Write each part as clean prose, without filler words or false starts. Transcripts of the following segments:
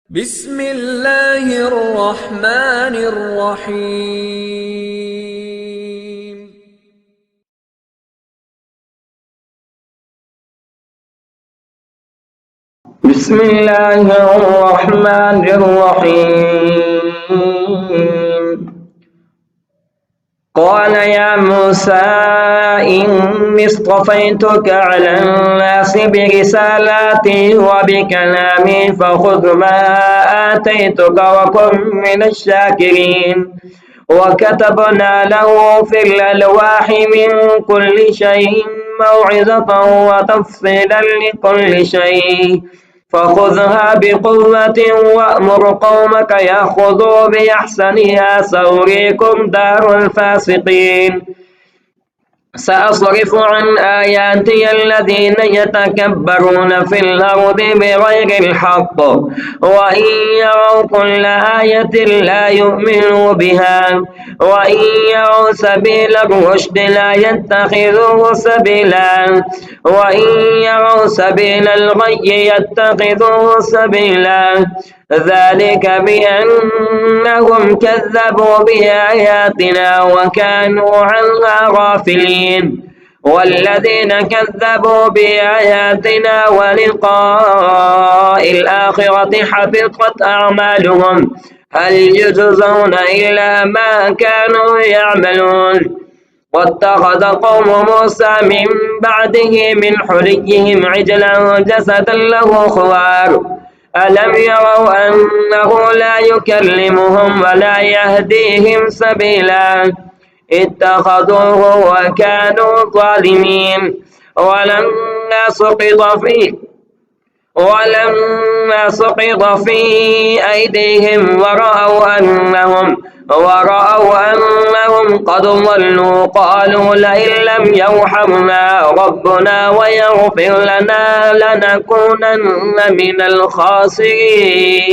بسم الله الرحمن الرحيم. بسم الله الرحمن الرحيم. قال يا موسى إني اصطفيتك على الناس برسالاتي وبكلامي فخذ ما آتيتك وكن من الشاكرين. وكتبنا له في الألواح من كل شيء موعظة وتفصيلا لكل شيء فخذها بقوة وأمر قومك يأخذوا بأحسنها سأريكم دار الفاسقين. سأصرف عن آياتي الذين يتكبرون في الأرض بغير الحق وإن يروا كل آية لا يؤمنوا بها وإن يروا سبيل الرشد لا يتخذوه سبيلا وإن يروا سبيل الغي يتخذوه سبيلا ذلك بأنهم كذبوا بآياتنا وكانوا عنها غافلين. والذين كذبوا بآياتنا ولقاء الآخرة حبطت أعمالهم هل يجزون إلا ما كانوا يعملون. واتخذ قوم موسى من بعده من حليهم عجلا جسدا له خوار ألم يروا أنه لا يكلمهم ولا يهديهم سبيلا اتخذوه وكانوا ظالمين. ولما سقط في أيديهم ورأوا أنهم قد ضلوا قالوا لئن لم يرحمنا ربنا ويغفر لنا لنكونن من الخاسرين.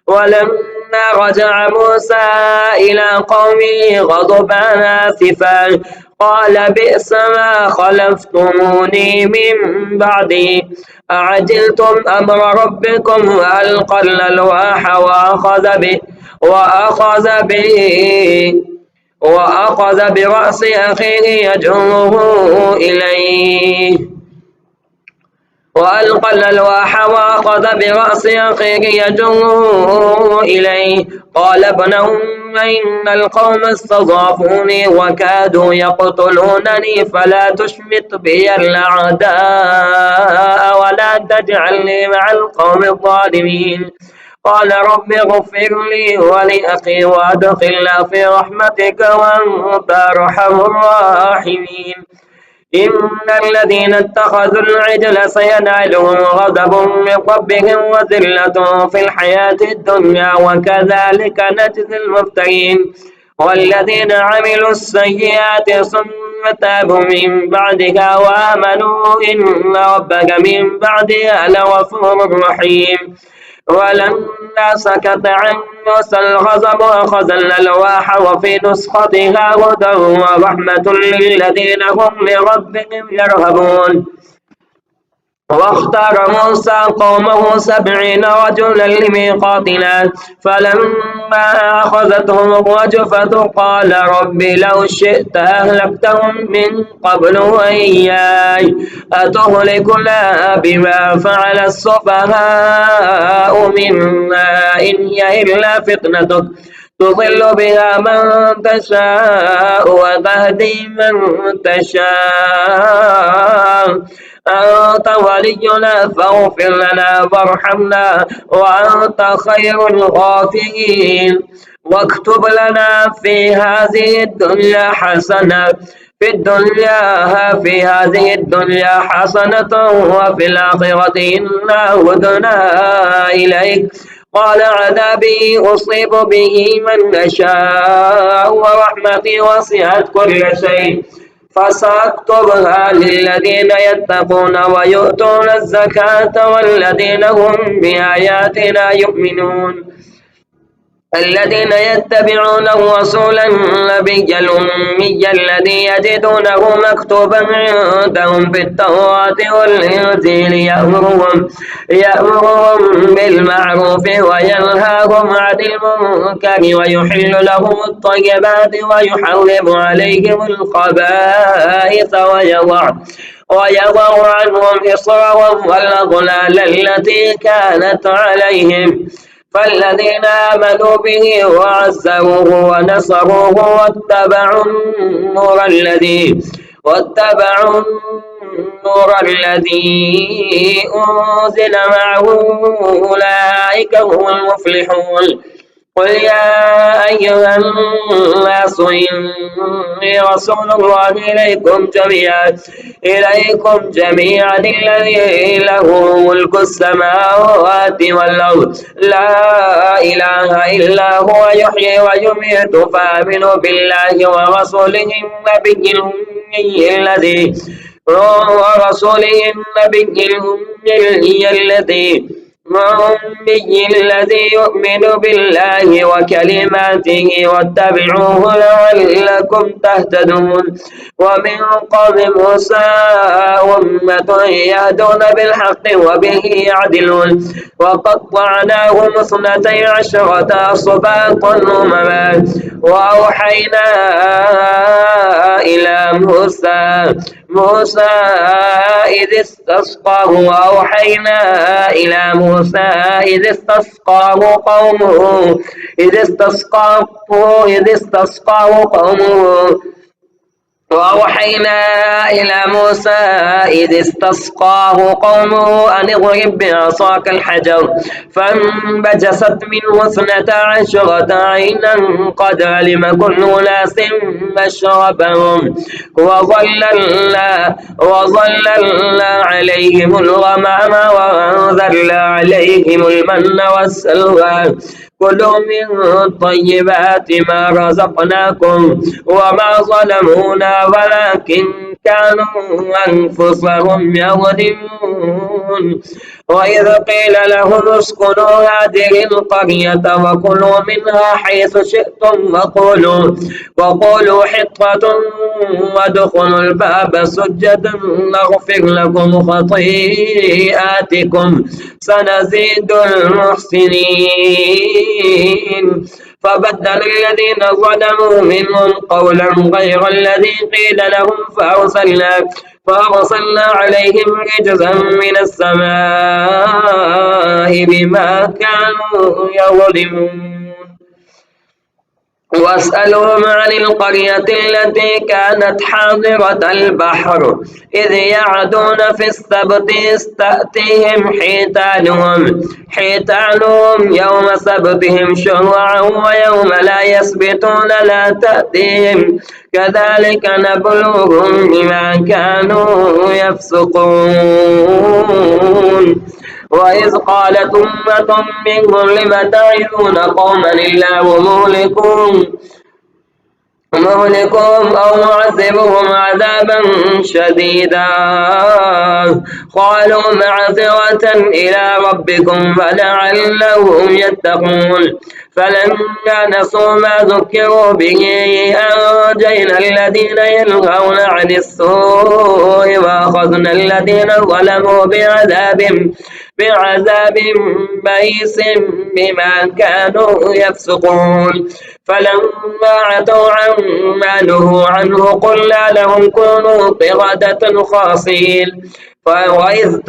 ولما رجع موسى إلى قومه غضبان آسفا قال بئس ما خلفتموني من بعدي أعجلتم أمر ربكم وألقى الألواح وأخذ برأس أخيه يجره إليه قال ابن أم إن القوم استضعفوني وكادوا يقتلونني فلا تشمت بي الأعداء ولا تجعلني مع القوم الظالمين. قال رب اغفر لي ولأخي وأدخلنا في رحمتك وأنت أرحم الراحمين. إن الذين اتخذوا العجل سينالهم غضب من ربهم وذلة في الحياة الدنيا وكذلك نجزي المفترين. والذين عملوا السيئات ثم تابوا من بعدها وآمنوا إن ربك من بعدها لغفور رحيم. ولما سكت عن موسى الغضب أخذنا الألواح وفي نسختها هدى ورحمة للذين هم لربهم يرهبون. واختار موسى قومه 70 رجلا لميقاتنا فلما أخذتهم الرجفة قال رب لو شئت أهلكتهم من قبل وإياي أتهلكنا بما فعل السفهاء منا إن هي إلا فتنتك تضل بها من تشاء وتهدي من تشاء أنت ولينا فاغفر لنا وارحمنا وأنت خير الغافرين. واكتب لنا في هذه الدنيا حسنة وفي الآخرة إنا هدنا إليك. قال عذابي أصيب به من أشاء ورحمتي وسعت كل شيء فسأكتبها للذين يتقون ويؤتون الزكاة والذين هم بآياتنا يؤمنون. الذين يتبعون الرسول النبي الأمي الذي يجدونه مكتوبا عندهم في التوراة والإنجيل يأمرهم بالمعروف وينهاهم عن المنكر ويحل لهم الطيبات ويحرم عليهم الخبائث ويضع عنهم إصرهم والأغلال التي كانت عليهم فالذين آمنوا به وعزروه ونصروه واتبعوا النور الذي أنزل معه أولئك هم المفلحون قل يا أيها الناس إني رسول الله إليكم جميعا الذي له ملك السماوات والأرض لا إله إلا هو يحيي ويميت فآمنوا بالله ورسوله النبي الأمي الذي يؤمن بالله وكلماته واتبعوه لعلكم تهتدون ومن قوم موسى أمة يهدون بالحق وبه يعدلون وقطعناهم 12 أصباطا أمما وأوحينا إلى موسى إذ استسقاه قومه أن اضرب بعصاك الحجر فانبجست منه 12 عينا قد علم كل أناس مشربهم وظللنا عليهم الغمام وأنزلنا عليهم المن والسلوى كلوا من طيبات ما رزقناكم وما ظلمونا ولكن كانوا أنفسهم يظلمون وإذ قيل لهم اسكنوا هذه القرية وكلوا منها حيث شئتم وقولوا حطة وادخلوا الباب سجدا نغفر لكم خطيئاتكم سنزيد المحسنين فبدل الذين ظلموا منهم قولا غير الذي قيل لهم فأرسلنا عليهم رجزا من السماء بما كانوا يظلمون واسألهم عن القرية التي كانت حاضرة البحر إذ يعدون في السبت تأتيهم حيتانهم يوم سبتهم شرعا ويوم لا يسبتون لا تأتيهم كذلك نبلوهم بما كانوا يفسقون وإذ قالت أمة منهم لم تعظون قوما الله مهلكهم أو معذبهم عذابا شديدا قالوا معذرة إلى ربكم فلعلهم يتقون فلما نسوا ما ذكروا به أنجينا الذين ينهون عن السوء وأخذنا الذين ظلموا بعذاب بئيس بما كانوا يفسقون فلما عتوا عما نهوا عنه قلنا لهم كونوا قردة خاسئين وإذ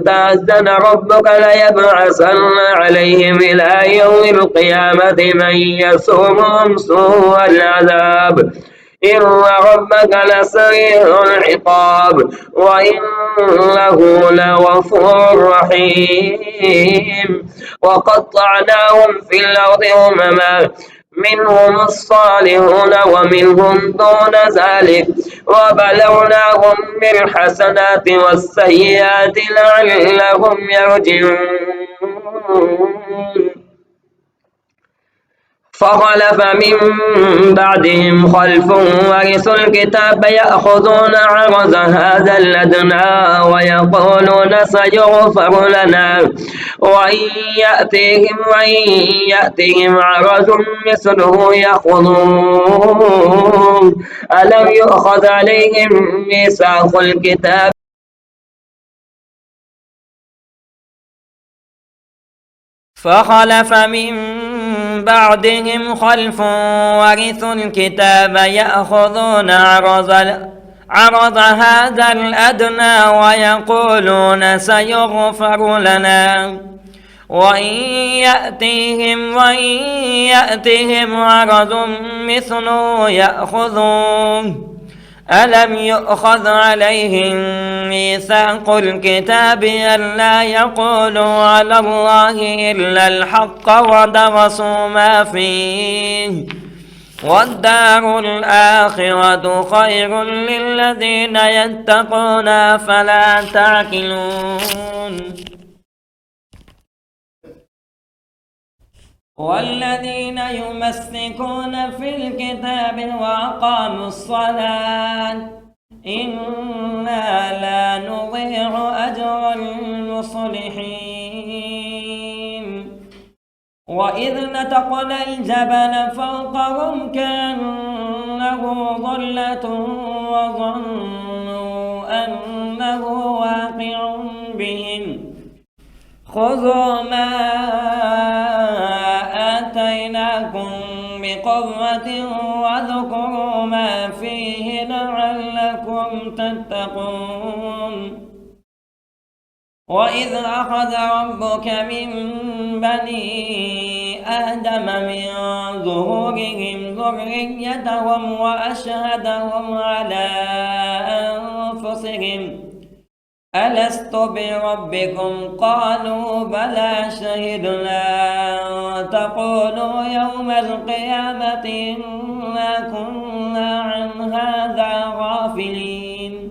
تأذن ربك ليبعثن عليهم إلى يوم القيامة من يسومهم سوء العذاب إن ربك لسريع العقاب وإنه لغفور رحيم وقطعناهم في الأرض أمما منهم الصالحون ومنهم دون ذلك وبلوناهم بالحسنات والسيئات لعلهم يرجعون فخلف من بعدهم خلف ورثوا الكتاب يأخذون عرض هذا الأدنى ويقولون سيغفر لنا وإن يأتيهم عرض مثله يأخذوه ألم يؤخذ عليهم ميثاق الكتاب فخلف من بعدهم خلف ورثوا الكتاب يأخذون عرض هذا الأدنى ويقولون سيغفر لنا وإن يأتيهم عرض مثله يأخذوه ألم يؤخذ عليهم ميثاق الكتاب ألا يقولوا على الله إلا الحق ودرسوا ما فيه والدار الآخرة خير للذين يتقون فلا تعقلون والذين يمسكون في الكتاب وأقاموا الصلاة إنا لا نضيع أجر المصلحين وإذ نتقنا الجبل فوقهم كأنه ظلة وظنوا أنه واقع بهم خذوا ما آتيناكم بقوة واذكروا ما فيه لعلكم تتقون وإذ أخذ ربك من بني آدم من ظهورهم ذريتهم وأشهدهم على أنفسهم ألست بربكم قالوا بلى شهدنا تقولوا يوم القيامة إنا كنا عن هذا غافلين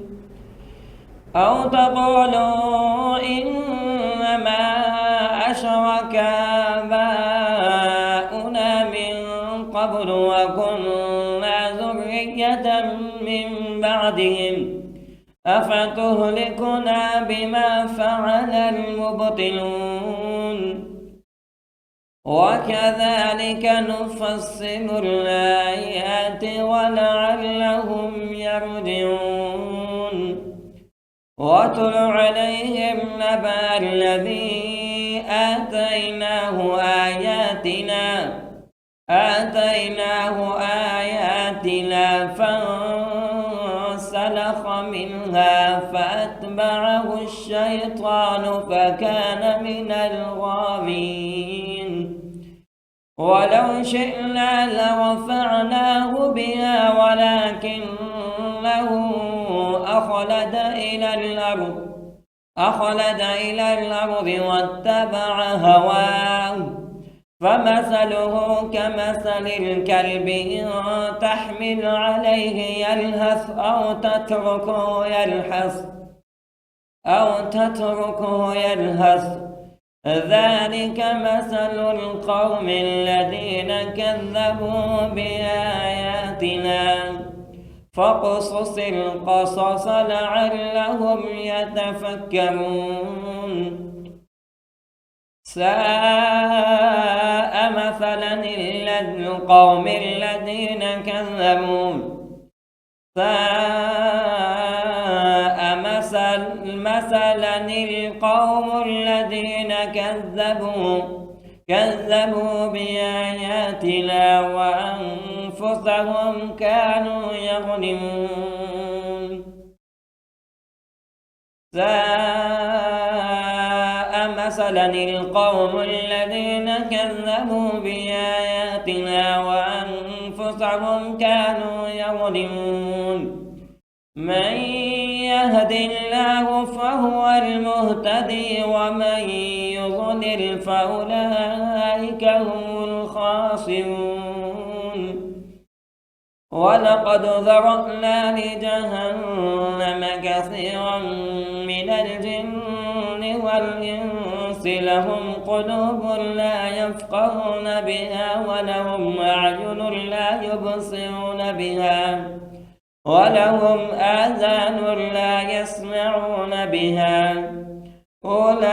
أو تقولوا إنما أشرك آباؤنا من قبل وكنا ذرية من بعدهم أفتهلكنا بما فعل المبطلون وكذلك نفصل الآيات ولعلهم يرجعون واتل عليهم نبأ الذي آتيناه آياتنا فانسلخ منها فأتبعه الشيطان فكان من الغاوين ولو شئنا لرفعناه بها ولكنه أخلد إلى الأرض واتبع هواه فمثله كمثل الكلب إن تحمل عليه يلهث أو تتركه يلهث ذلك مثل القوم الذين كذبوا بآياتنا فاقصص القصص لعلهم يتفكرون ساء مثلا القوم الذين كذبوا القوم الذين كذبوا بآياتنا وأنفسهم كانوا يظلمون ساء مثلا القوم الذين كذبوا بآياتنا وأنفسهم كانوا يظلمون من يهد الله فهو المهتدي ومن يضلل فأولئك هم الخاسرون ولقد ذرأنا لجهنم كثيرا من الجن والإنس لهم قلوب لا يفقهون بها ولهم أعين لا يبصرون بها ولهم آذان لا يسمعون بها أولئك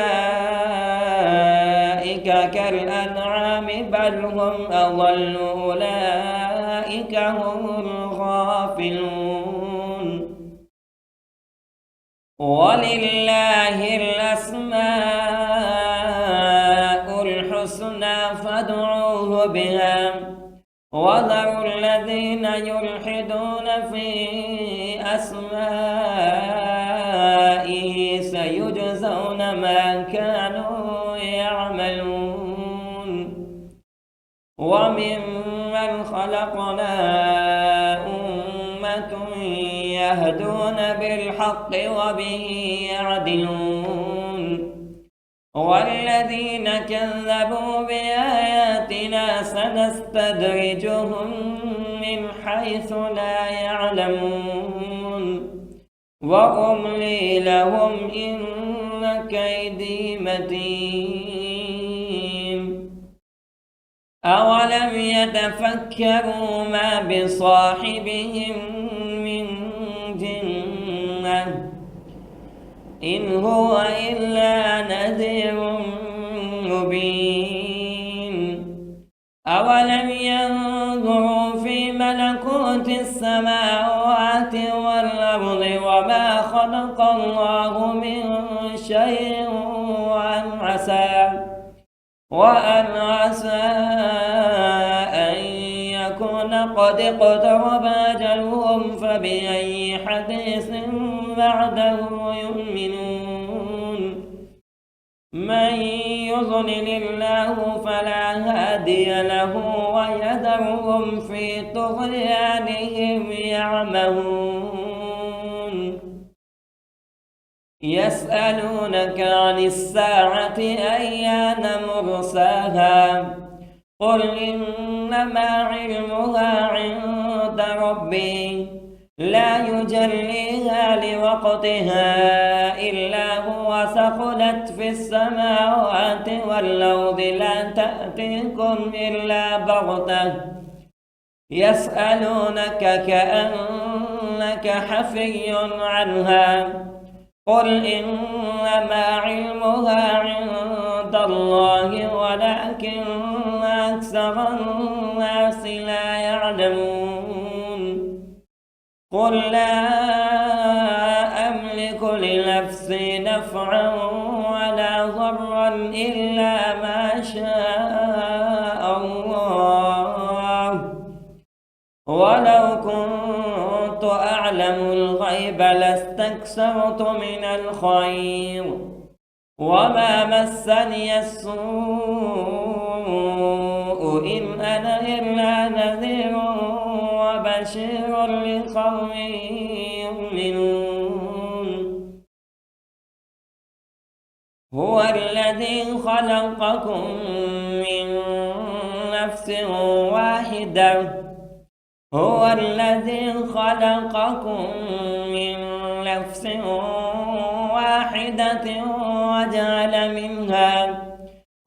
كالأنعام بل هم أضل أولئك هم الغافلون ولله الأسماء الحسنى فادعوه بها وذروا الذين يلحدون في أسمائه سيجزون ما كانوا يعملون وممن خلقنا أمة يهدون بالحق وبه يعدلون والذين كذبوا بآياتنا سنستدرجهم من حيث لا يعلمون وأملي لهم إن كيدي متين أولم يتفكروا ما بصاحبهم من جنة إن هو إلا نذير مبين أولم ينظروا في ملكوت السماوات والأرض وما خلق الله من شيء وأن عسى أن يكون قد اقترب أجلهم فبأي حديث بعده يؤمنون من يضلل الله فلا هادي له ويذرهم في طغيانهم يعمهون يسألونك عن الساعة أيان مرساها قل إنما علمها عند ربي لا يجليها لوقتها إلا هو ثقلت في السماوات والأرض لا تأتيكم إلا بغتة يسألونك كأنك حفي عنها قل إنما علمها عند الله ولكن أكثر الناس لا يعلمون قل لا أملك لنفسي نفعا ولا ضرا إلا ما شاء الله ولو كنت أعلم الغيب لاستكثرت من الخير وما مسني السوء إن أنا إلا نذير وبشير لقوم يؤمنون هو الذي خلقكم من نفس واحدة هو الذي خلقكم من نفس واحدة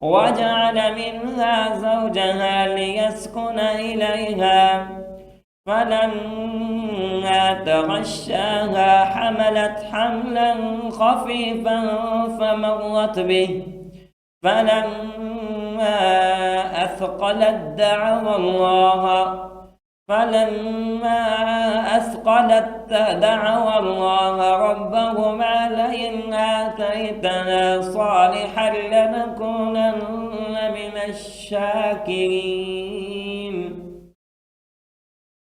وجعل منها زوجها ليسكن إليها فلما تغشاها حملت حملا خفيفا فمرت به فلما أثقلت دعوا الله ربهما لئن آتيتنا صالحا لنكونن من الشاكرين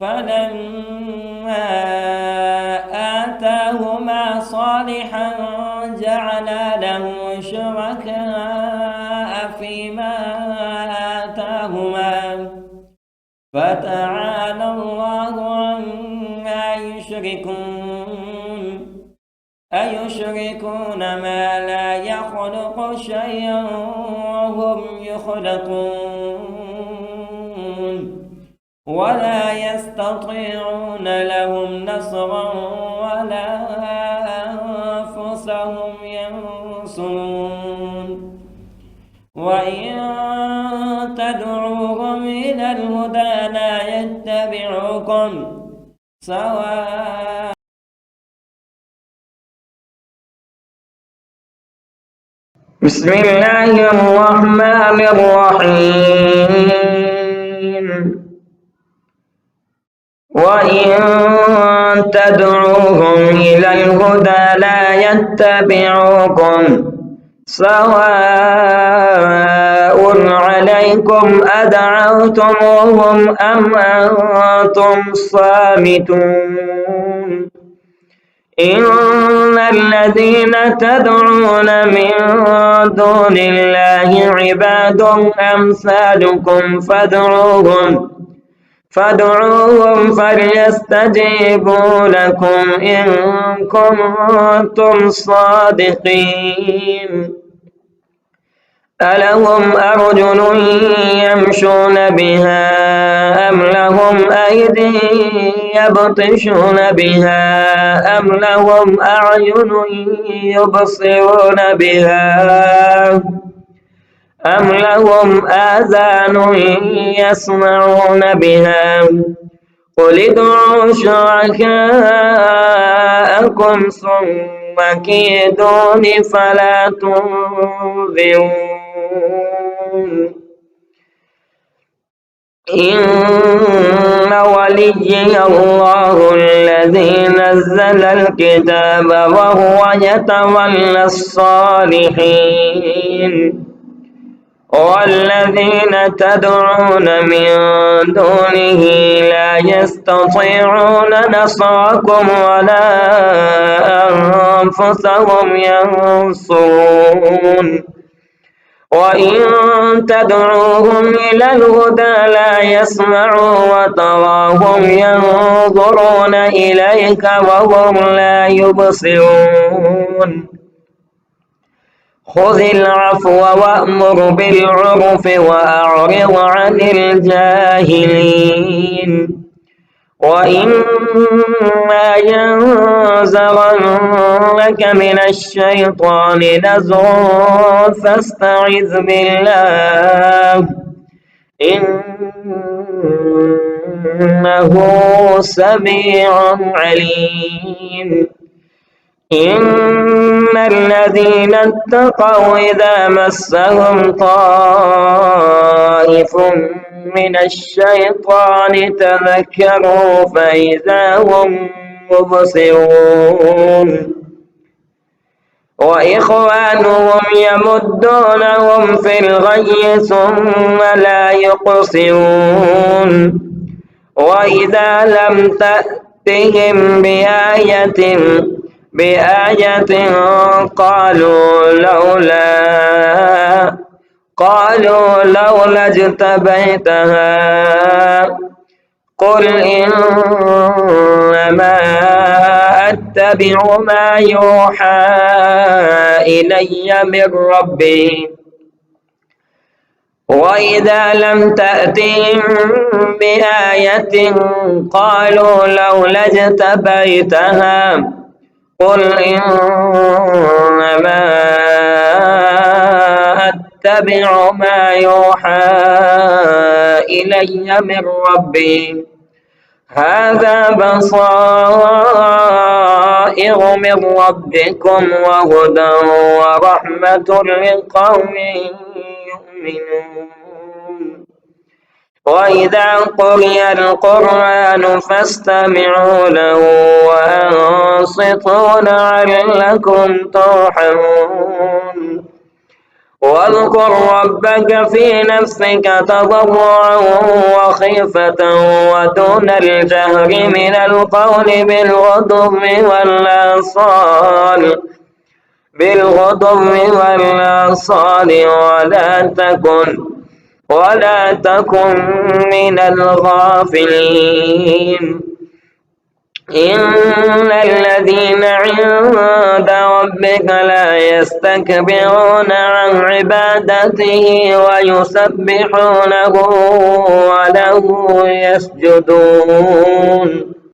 فلما آتاهما صالحا جعلا له شركاء فيما آتاهما فتعالى الله عما يشركون أيشركون ما لا يخلق شيئا وهم يخلقون ولا يستطيعون لهم نصرا ولا أنفسهم ينصرون وإن تدعوهم إلى الهدى لا يتبعوكم سواء. بسم الله الرحمن الرحيم. وإن تدعوهم إلى الهدى لا يتبعوكم سواء عليكم أدعوتموهم أم أنتم صامتون. إن الذين تدعون من دون الله عباد أمثالكم فادعوهم فليستجيبوا لكم إن كنتم صادقين. ألهم أرجل يمشون بها أم لهم أيدي يبطشون بها أم لهم أعين يبصرون بها أم لهم آذان يسمعون بها قل ادعوا شركاءكم ثم كيدون فلا تنظرون. إن وليي الله الذي نزل الكتاب وهو يتولى الصالحين. والذين تدعون من دونه لا يستطيعون نصركم ولا أنفسهم ينصرون. وإن تدعوهم إلى الهدى لا يسمعوا وتراهم ينظرون إليك وهم لا يبصرون. خذ العفو وأمر بالعرف وأعرض عن الجاهلين. وإما ينزغنك من الشيطان نزغ فاستعذ بالله إنه سميع عليم. إن الذين اتقوا إذا مسهم طائف من الشيطان تذكروا فإذا هم مبصرون. وإخوانهم يمدونهم في الغي ثم لا يقصرون. وإذا لم تأتهم بآية قالوا لولا اجتبيتها قل إنما أتبع ما يوحى إلي من ربي. وإذا لم تأتهم بآية قالوا لولا اجتبيتها قل إنما أتبع ما يوحى إلي من ربي هذا بصائر من ربكم وهدى ورحمة لقوم يؤمنون. وإذا قرئ القرآن فاستمعوا له وأنصتوا لعلكم ترحمون. واذكر ربك في نفسك تضرعا وخيفة ودون الجهر من القول بالغضب والآصال ولا تكن من الغافلين. إن الذين عند ربك لا يستكبرون عن عبادته ويسبحونه وله يسجدون.